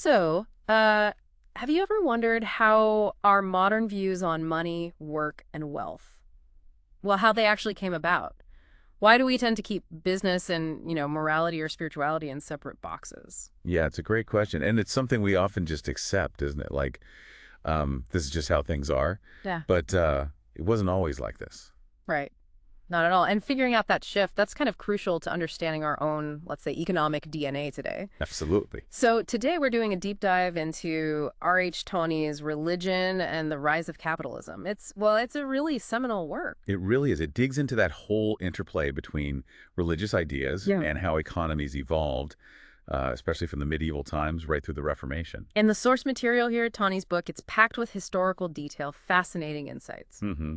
So, have you ever wondered how our modern views on money, work, and wealth, well, how they actually came about? Why do we tend to keep business and, morality or spirituality in separate boxes? Yeah, it's a great question. And it's something we often just accept, isn't it? Like, this is just how things are. Yeah. But it wasn't always like this. Right. Not at all. And figuring out that shift, that's kind of crucial to understanding our own, let's say, economic DNA today. Absolutely. So today we're doing a deep dive into R.H. Tony's Religion and the Rise of Capitalism. It's a really seminal work. It really is. It digs into that whole interplay between religious ideas Yeah. and how economies evolved, especially from the medieval times right through the Reformation. And the source material here, Tawny's book, it's packed with historical detail, fascinating insights. hmm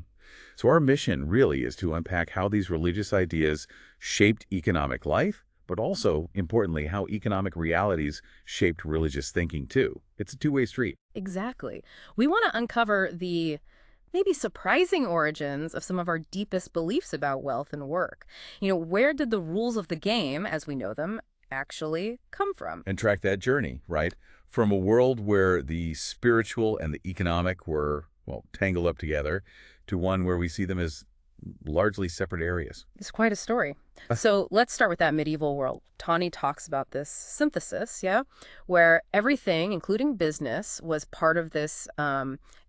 So our mission really is to unpack how these religious ideas shaped economic life, but also, importantly, how economic realities shaped religious thinking too. It's a two-way street. Exactly. We want to uncover the maybe surprising origins of some of our deepest beliefs about wealth and work. Where did the rules of the game, as we know them, actually come from? And track that journey, right? From a world where the spiritual and the economic were, well, tangled up together to one where we see them as largely separate areas. It's quite a story. So let's start with that medieval world. Tawny talks about this synthesis, yeah, where everything, including business, was part of this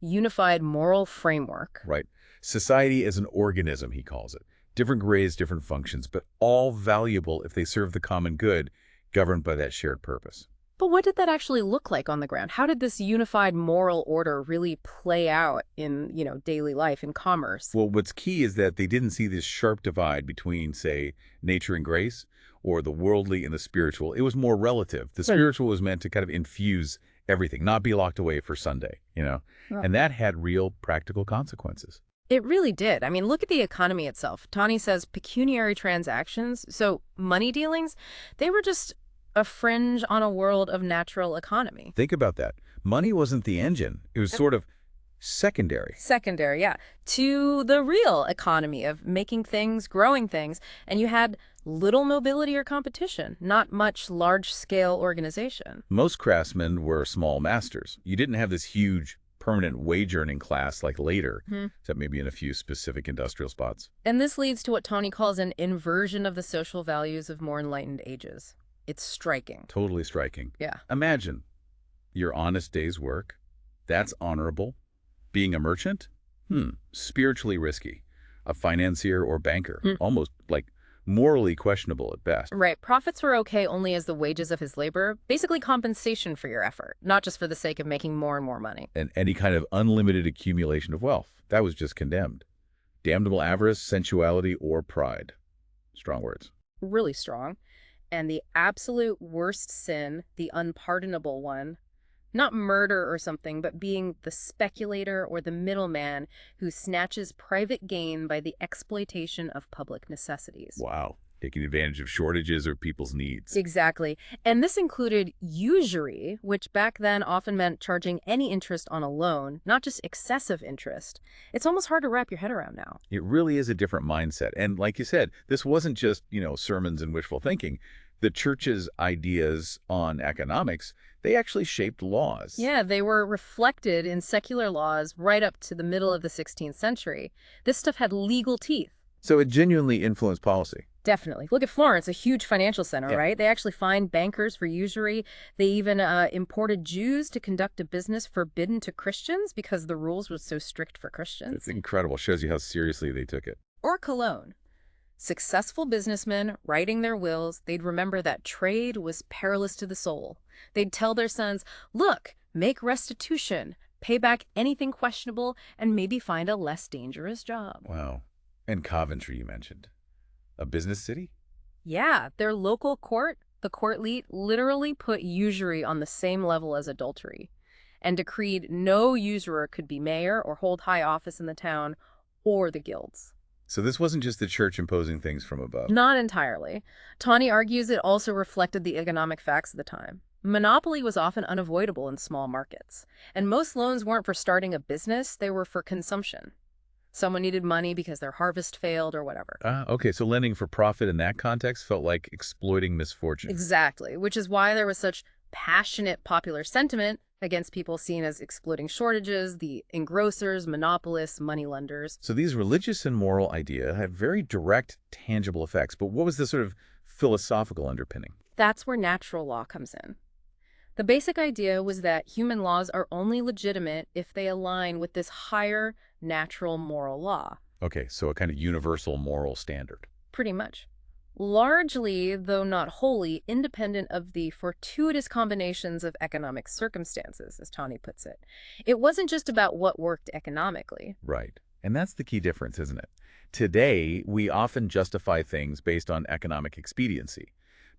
unified moral framework. Right. Society as an organism, he calls it. Different grades, different functions, but all valuable if they serve the common good, governed by that shared purpose. But what did that actually look like on the ground? How did this unified moral order really play out in, daily life, in commerce? Well, what's key is that they didn't see this sharp divide between, say, nature and grace, or the worldly and the spiritual. It was more relative. The Right. spiritual was meant to kind of infuse everything, not be locked away for Sunday. Well, And that had real practical consequences. it really did. I mean, look at the economy itself. Tawny says pecuniary transactions, so money dealings, they were just a fringe on a world of natural economy. Think about that. Money wasn't the engine. It was sort of secondary. Secondary, yeah, to the real economy of making things, growing things, and you had little mobility or competition, not much large-scale organization. Most craftsmen were small masters. You didn't have this huge permanent wage earning class like later, Hmm. except maybe in a few specific industrial spots. And this leads to what Tawny calls an inversion of the social values of more enlightened ages. It's striking. Totally striking. Yeah. Imagine your honest day's work. That's honorable. Being a merchant? Spiritually risky. A financier or banker? Hmm. Almost like morally questionable at best. Right. Profits were okay only as the wages of his labor, basically compensation for your effort, not just for the sake of making more and more money. And any kind of unlimited accumulation of wealth. That was just condemned. Damnable avarice, sensuality, or pride. Strong words. Really strong. And the absolute worst sin, the unpardonable one, not murder or something, but being the speculator or the middleman who snatches private gain by the exploitation of public necessities. Wow. Taking advantage of shortages or people's needs. Exactly. And this included usury, which back then often meant charging any interest on a loan, not just excessive interest. It's almost hard to wrap your head around now. It really is a different mindset. And like you said, this wasn't just, sermons and wishful thinking. The church's ideas on economics, they actually shaped laws. Yeah, they were reflected in secular laws right up to the middle of the 16th century. This stuff had legal teeth. So it genuinely influenced policy. Definitely. Look at Florence, a huge financial center, Yeah. right? They actually fined bankers for usury. They even imported Jews to conduct a business forbidden to Christians because the rules were so strict for Christians. It's incredible. Shows you how seriously they took it. Or Cologne. Successful businessmen writing their wills, they'd remember that trade was perilous to the soul. They'd tell their sons, look, make restitution, pay back anything questionable, and maybe find a less dangerous job. Wow. And Coventry, you mentioned. A business city? Yeah, their local court, the court elite, literally put usury on the same level as adultery and decreed no usurer could be mayor or hold high office in the town or the guilds. So this wasn't just the church imposing things from above. Not entirely. Tawney argues it also reflected the economic facts of the time. Monopoly was often unavoidable in small markets, and most loans weren't for starting a business, they were for consumption. Someone needed money because their harvest failed or whatever. Okay, so lending for profit in that context felt like exploiting misfortune. Exactly, which is why there was such passionate popular sentiment against people seen as exploiting shortages, the engrossers, monopolists, moneylenders. So these religious and moral ideas had very direct, tangible effects. But what was the sort of philosophical underpinning? That's where natural law comes in. The basic idea was that human laws are only legitimate if they align with this higher natural moral law. Okay, so a kind of universal moral standard. Pretty much. Largely, though not wholly, independent of the fortuitous combinations of economic circumstances, as Tani puts it. It wasn't just about what worked economically. Right. And that's the key difference, isn't it? Today, we often justify things based on economic expediency.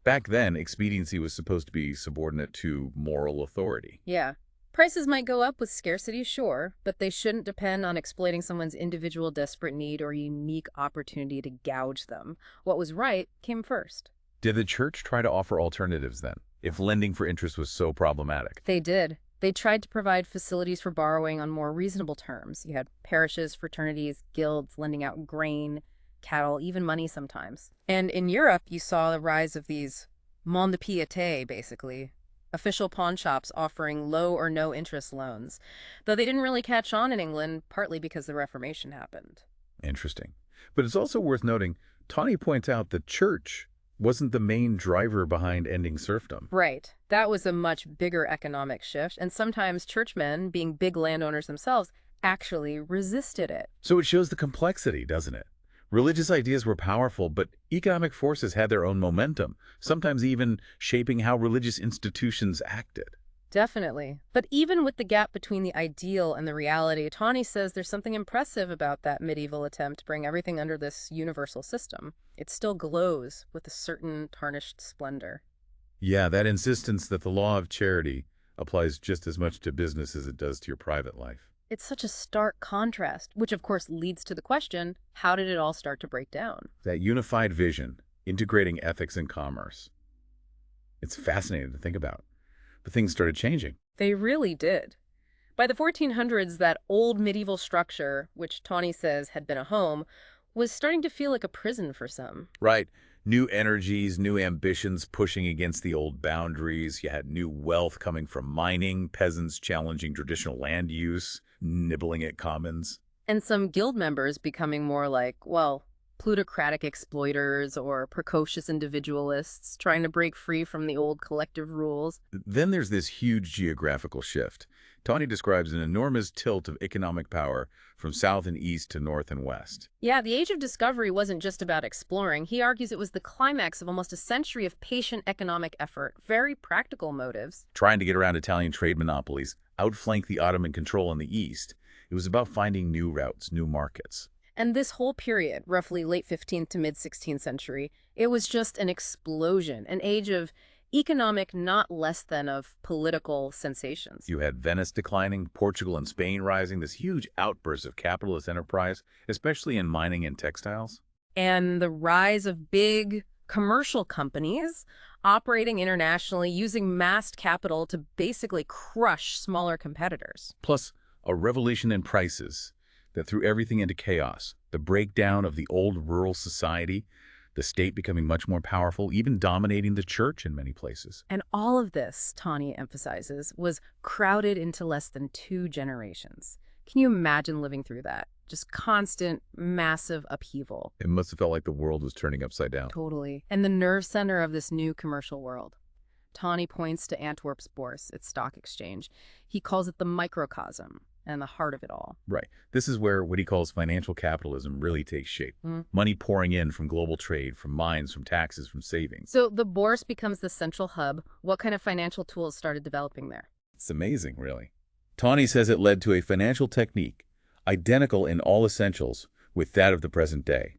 Back then, expediency was supposed to be subordinate to moral authority. Yeah. Prices might go up with scarcity, sure, but they shouldn't depend on exploiting someone's individual desperate need or unique opportunity to gouge them. What was right came first. Did the church try to offer alternatives then, if lending for interest was so problematic? They did. They tried to provide facilities for borrowing on more reasonable terms. You had parishes, fraternities, guilds lending out grain, cattle, even money sometimes. And in Europe, you saw the rise of these mont-de-piété, basically, official pawn shops offering low or no interest loans, though they didn't really catch on in England, partly because the Reformation happened. Interesting. But it's also worth noting, Tawny points out the church wasn't the main driver behind ending serfdom. Right. That was a much bigger economic shift, and sometimes churchmen, being big landowners themselves, actually resisted it. So it shows the complexity, doesn't it? Religious ideas were powerful, but economic forces had their own momentum, sometimes even shaping how religious institutions acted. Definitely. But even with the gap between the ideal and the reality, Tawny says there's something impressive about that medieval attempt to bring everything under this universal system. It still glows with a certain tarnished splendor. Yeah, that insistence that the law of charity applies just as much to business as it does to your private life. It's such a stark contrast, which of course leads to the question, how did it all start to break down? That unified vision, integrating ethics and commerce. It's fascinating to think about. But things started changing. They really did. By the 1400s, that old medieval structure, which Tawny says had been a home, was starting to feel like a prison for some. Right. New energies, new ambitions pushing against the old boundaries. You had new wealth coming from mining, peasants challenging traditional land use, nibbling at commons. And some guild members becoming more like, well, plutocratic exploiters or precocious individualists trying to break free from the old collective rules. Then there's this huge geographical shift. Tawny describes an enormous tilt of economic power from south and east to north and west. Yeah, the Age of Discovery wasn't just about exploring. He argues it was the climax of almost a century of patient economic effort, very practical motives. Trying to get around Italian trade monopolies, outflank the Ottoman control in the east. It was about finding new routes, new markets. And this whole period, roughly late 15th to mid-16th century, it was just an explosion, an age of economic, not less than of political sensations. You had Venice declining, Portugal and Spain rising, this huge outburst of capitalist enterprise, especially in mining and textiles. And the rise of big commercial companies operating internationally, using massed capital to basically crush smaller competitors. Plus, a revolution in prices that threw everything into chaos. The breakdown of the old rural society, the state becoming much more powerful, even dominating the church in many places. And all of this, Tawny emphasizes, was crowded into less than 2 generations. Can you imagine living through that? Just constant, massive upheaval. It must have felt like the world was turning upside down. Totally. And the nerve center of this new commercial world. Tawny points to Antwerp's Bourse, its stock exchange. He calls it the microcosm and the heart of it all. Right. This is where what he calls financial capitalism really takes shape. Money pouring in from global trade, from mines, from taxes, from savings. So the Bourse becomes the central hub. What kind of financial tools started developing there? It's amazing, really. Tawny says it led to a financial technique identical in all essentials with that of the present day.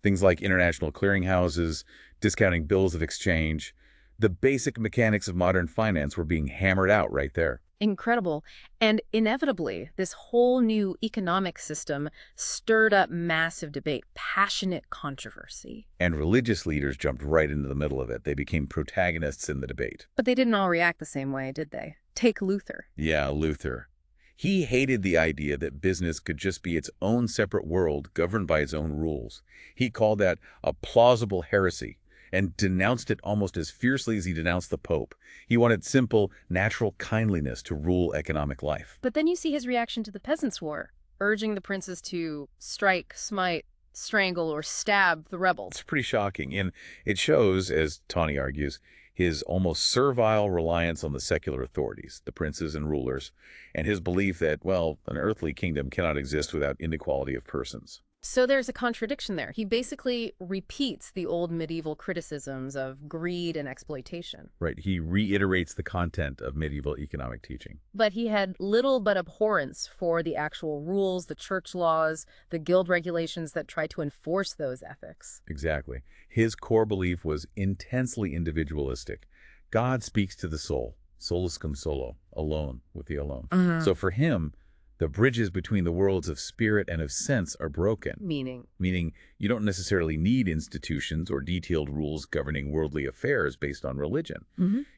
Things like international clearinghouses, discounting bills of exchange. The basic mechanics of modern finance were being hammered out right there. Incredible. And inevitably, this whole new economic system stirred up massive debate, passionate controversy. And religious leaders jumped right into the middle of it. They became protagonists in the debate. But they didn't all react the same way, did they? Take Luther. Yeah, Luther. He hated the idea that business could just be its own separate world governed by its own rules. He called that a plausible heresy, and denounced it almost as fiercely as he denounced the Pope. He wanted simple, natural kindliness to rule economic life. But then you see his reaction to the Peasants' War, urging the princes to strike, smite, strangle, or stab the It's rebels. pretty shocking, and it shows, as Tawney argues, his almost servile reliance on the secular authorities, the princes and rulers, and his belief that, well, an earthly kingdom cannot exist without inequality of persons. So there's a contradiction there. He basically repeats the old medieval criticisms of greed and exploitation. Right, he reiterates the content of medieval economic teaching. But he had little but abhorrence for the actual rules, the church laws, the guild regulations that try to enforce those ethics. Exactly. His core belief was intensely individualistic. God speaks to the soul, solus cum solo, alone with the alone. So for him, the bridges between the worlds of spirit and of sense are broken, Meaning, meaning you don't necessarily need institutions or detailed rules governing worldly affairs based on religion.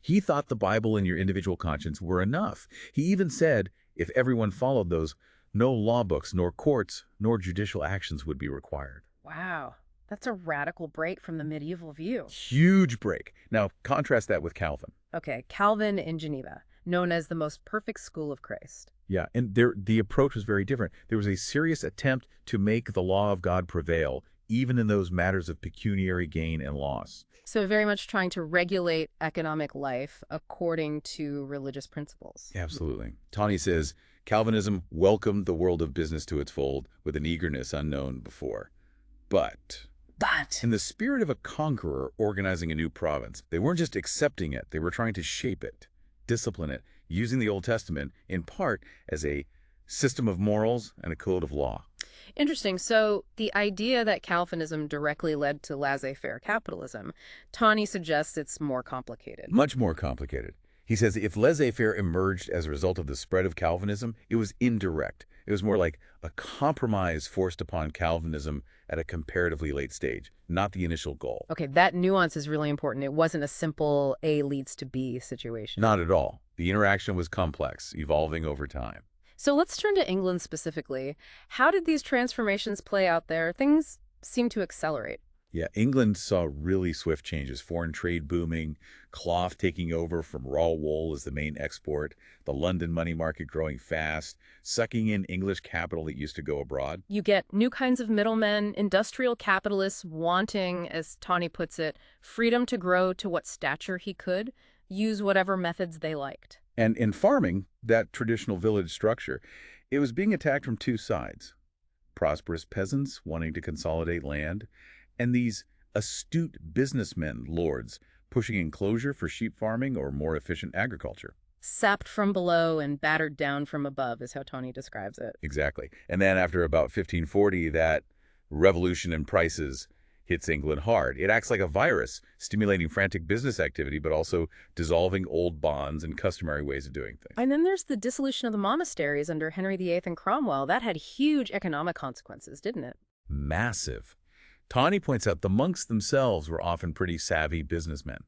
He thought the Bible and your individual conscience were enough. He even said if everyone followed those, no law books, nor courts, nor judicial actions would be required. wow, that's a radical break from the medieval view. Huge break. Now, contrast that with Calvin. Okay, Calvin in Geneva, known as the most perfect school of Christ. Yeah, and the approach was very different. There was a serious attempt to make the law of God prevail, even in those matters of pecuniary gain and loss. So very much trying to regulate economic life according to religious principles. Absolutely. Tawney says, Calvinism welcomed the world of business to its fold with an eagerness unknown before. But But in the spirit of a conqueror organizing a new province, they weren't just accepting it, they were trying to shape it, discipline it, using the Old Testament in part as a system of morals and a code of law. interesting. So the idea that Calvinism directly led to laissez-faire capitalism, Tawney suggests it's more complicated. Much more complicated. He says if laissez-faire emerged as a result of the spread of Calvinism, it was indirect. It was more like a compromise forced upon Calvinism at a comparatively late stage, not the initial goal. Okay, that nuance is really important. It wasn't a simple A leads to B situation. Not at all. The interaction was complex, evolving over time. So let's turn to England specifically. How did these transformations play out there? Things seem to accelerate. Yeah, England saw really swift changes. Foreign trade booming, cloth taking over from raw wool as the main export, the London money market growing fast, sucking in English capital that used to go abroad. You get new kinds of middlemen, industrial capitalists wanting, as Tawney puts it, freedom to grow to what stature he could, use whatever methods they liked. And in farming, that traditional village structure, it was being attacked from two sides. Prosperous peasants wanting to consolidate land, and these astute businessmen, lords, pushing enclosure for sheep farming or more efficient agriculture. Sapped from below and battered down from above is how Tawney describes it. Exactly. And then after about 1540, that revolution in prices hits England hard. It acts like a virus, stimulating frantic business activity, but also dissolving old bonds and customary ways of doing things. And then there's the dissolution of the monasteries under Henry VIII and Cromwell. That had huge economic consequences, didn't it? Massive. Tawney points out the monks themselves were often pretty savvy businessmen.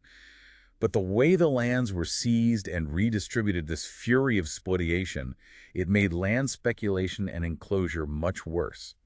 But the way the lands were seized and redistributed, this fury of spoliation, it made land speculation and enclosure much worse.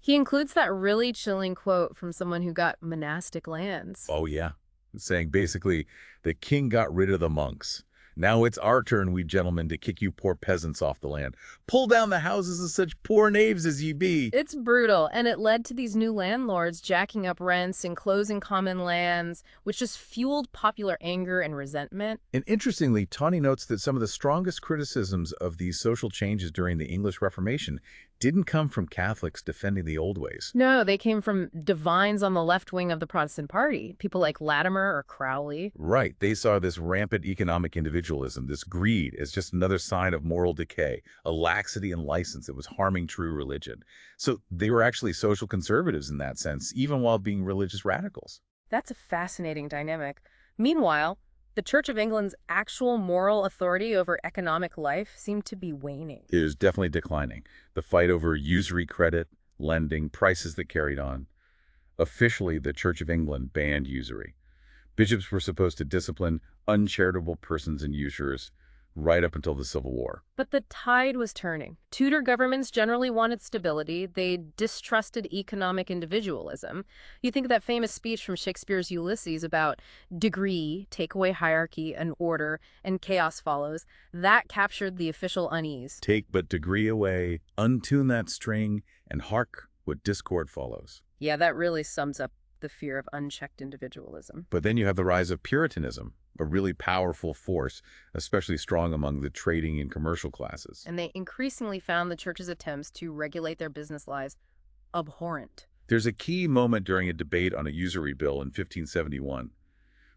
He includes that really chilling quote from someone who got monastic lands. Oh, yeah. Saying basically, the king got rid of the monks. Now it's our turn, we gentlemen, to kick you poor peasants off the land. Pull down the houses of such poor knaves as ye be. It's brutal, and it led to these new landlords jacking up rents, enclosing common lands, which just fueled popular anger and resentment. And interestingly, Tawney notes that some of the strongest criticisms of these social changes during the English Reformation didn't come from Catholics defending the old ways. No, they came from divines on the left wing of the Protestant party, people like Latimer or Crowley. Right. They saw this rampant economic individualism, this greed, as just another sign of moral decay, a laxity and license that was harming true religion. So they were actually social conservatives in that sense, even while being religious radicals. That's a fascinating dynamic. Meanwhile, the Church of England's actual moral authority over economic life seemed to be waning. It was definitely declining. The fight over usury credit, lending, prices that carried on. Officially, the Church of England banned usury. Bishops were supposed to discipline uncharitable persons and usurers, right up until the Civil War. But the tide was turning. Tudor governments generally wanted stability. They distrusted economic individualism. You think of that famous speech from Shakespeare's Ulysses about degree, take away hierarchy and order, and chaos follows. That captured the official unease. Take but degree away, untune that string, and hark what discord follows. Yeah, that really sums up the fear of unchecked individualism. But then you have the rise of Puritanism, a really powerful force, especially strong among the trading and commercial classes. And they increasingly found the church's attempts to regulate their business lives abhorrent. There's a key moment during a debate on a usury bill in 1571.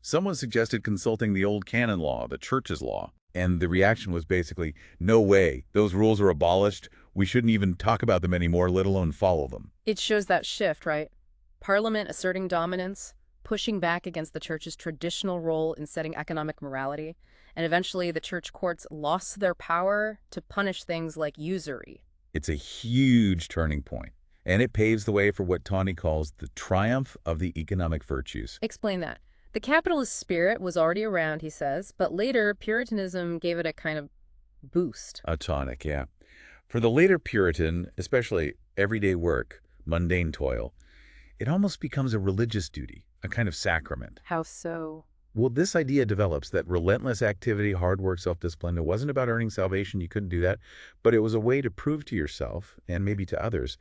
Someone suggested consulting the old canon law, the church's law, and the reaction was basically, no way, those rules are abolished, we shouldn't even talk about them anymore, let alone follow them. It shows that shift, right? Parliament asserting dominance, pushing back against the church's traditional role in setting economic morality, and eventually the church courts lost their power to punish things like usury. It's a huge turning point, and it paves the way for what Tawney calls the triumph of the economic virtues. Explain that. The capitalist spirit was already around, he says, but later Puritanism gave it a kind of boost. A tonic, yeah. For the later Puritan, especially everyday work, mundane toil, it almost becomes a religious duty, a kind of sacrament. How so? Well, this idea develops that relentless activity, hard work, self-discipline, it wasn't about earning salvation, you couldn't do that, but it was a way to prove to yourself, and maybe to others,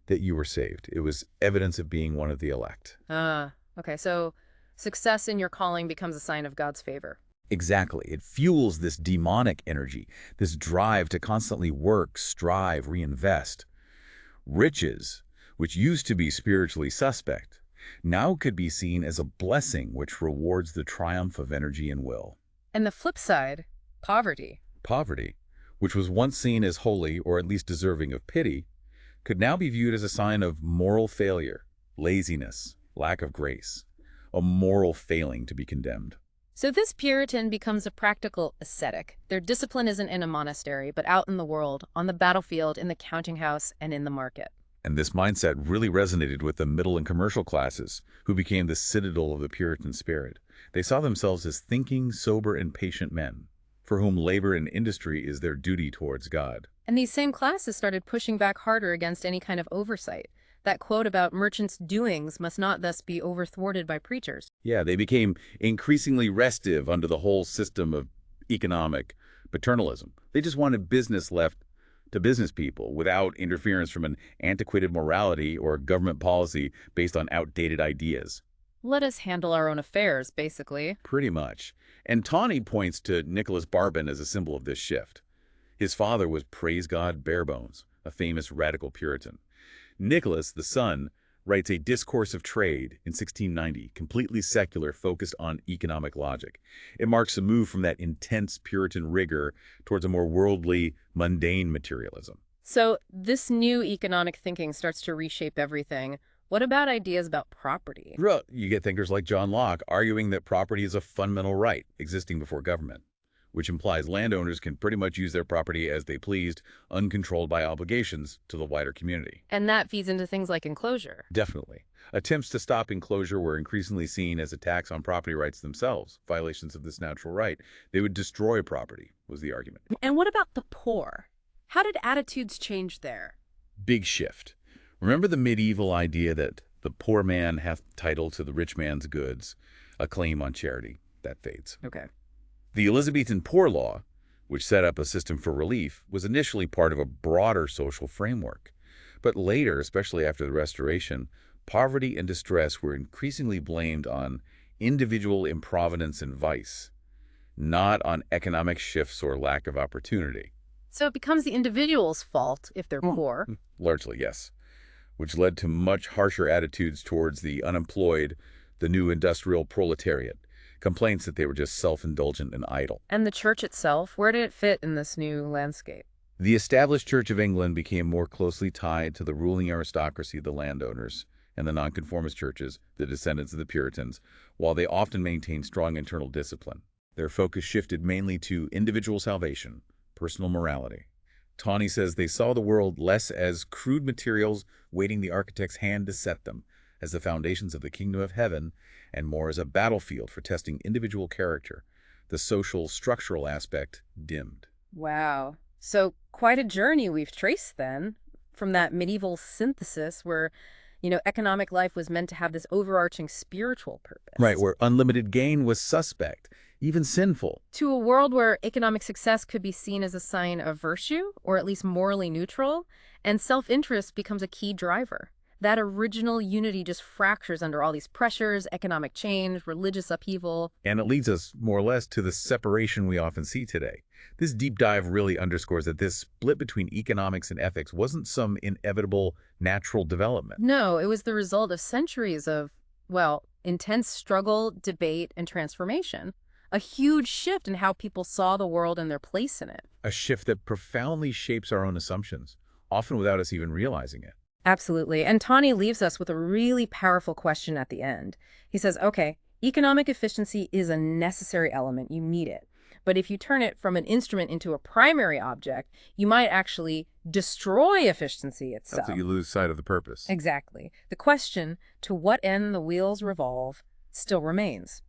that you were saved. It was evidence of being one of the elect. Okay, so success in your calling becomes a sign of God's favor. Exactly. It fuels this demonic energy, this drive to constantly work, strive, reinvest. Riches, which used to be spiritually suspect, now could be seen as a blessing which rewards the triumph of energy and will. And the flip side, poverty. Poverty, which was once seen as holy or at least deserving of pity, could now be viewed as a sign of moral failure, laziness, lack of grace, a moral failing to be condemned. So this Puritan becomes a practical ascetic. Their discipline isn't in a monastery, but out in the world, on the battlefield, in the counting house, and in the market. And this mindset really resonated with the middle and commercial classes, who became the citadel of the Puritan spirit. They saw themselves as thinking, sober, and patient men, for whom labor and industry is their duty towards God. And these same classes started pushing back harder against any kind of oversight. That quote about merchants' doings must not thus be overthwarted by preachers. Yeah, they became increasingly restive under the whole system of economic paternalism. They just wanted business left to business people without interference from an antiquated morality or government policy based on outdated ideas. Let us handle our own affairs, basically. Pretty much. And Tawney points to Nicholas Barbon as a symbol of this shift. His father was, praise God, Barebones, a famous radical Puritan. Nicholas, the son, writes a Discourse of Trade in 1690, completely secular, focused on economic logic. It marks a move from that intense Puritan rigor towards a more worldly, mundane materialism. So this new economic thinking starts to reshape everything. What about ideas about property? You get thinkers like John Locke arguing that property is a fundamental right existing before government, which implies landowners can pretty much use their property as they pleased, uncontrolled by obligations to the wider community. And that feeds into things like enclosure. Definitely. Attempts to stop enclosure were increasingly seen as attacks on property rights themselves, violations of this natural right. They would destroy property, was the argument. And what about the poor? How did attitudes change there? Big shift. Remember the medieval idea that the poor man hath title to the rich man's goods, a claim on charity? That fades. Okay. The Elizabethan Poor Law, which set up a system for relief, was initially part of a broader social framework. But later, especially after the Restoration, poverty and distress were increasingly blamed on individual improvidence and vice, not on economic shifts or lack of opportunity. So it becomes the individual's fault if they're poor. Largely, yes, which led to much harsher attitudes towards the unemployed, the new industrial proletariat, complaints that they were just self-indulgent and idle. And the church itself, where did it fit in this new landscape? The established Church of England became more closely tied to the ruling aristocracy, the landowners, and the nonconformist churches, the descendants of the Puritans, while they often maintained strong internal discipline. Their focus shifted mainly to individual salvation, personal morality. Tawney says they saw the world less as crude materials waiting the architect's hand to set them, as the foundations of the kingdom of heaven, and more as a battlefield for testing individual character, the social structural aspect dimmed. Wow. So quite a journey we've traced then, from that medieval synthesis where, economic life was meant to have this overarching spiritual Right, purpose, where unlimited gain was suspect, even sinful. to a world where economic success could be seen as a sign of virtue, or at least morally neutral, and self-interest becomes a key driver. That original unity just fractures under all these pressures, economic change, religious upheaval. And it leads us, more or less, to the separation we often see today. This deep dive really underscores that this split between economics and ethics wasn't some inevitable natural development. No, it was the result of centuries of, well, intense struggle, debate, and transformation. A huge shift in how people saw the world and their place in it. A shift that profoundly shapes our own assumptions, often without us even realizing it. Absolutely. And Tani leaves us with a really powerful question at the end. He says, okay, economic efficiency is a necessary element. You need it. But if you turn it from an instrument into a primary object, you might actually destroy efficiency That's itself. you lose sight of the purpose. Exactly. The question, to what end the wheels revolve, still remains.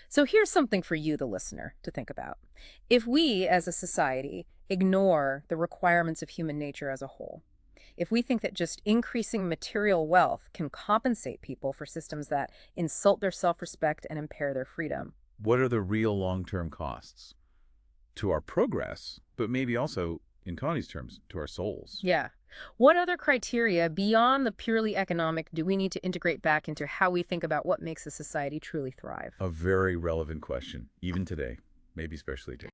So here's something for you, the listener, to think about. If we, as a society, ignore the requirements of human nature as a whole, if we think that just increasing material wealth can compensate people for systems that insult their self-respect and impair their freedom, What are the real long-term costs? To our progress, but maybe also, in Connie's terms, to our souls. yeah, what other criteria beyond the purely economic do we need to integrate back into how we think about what makes a society truly thrive? A very relevant question, even today, maybe especially today.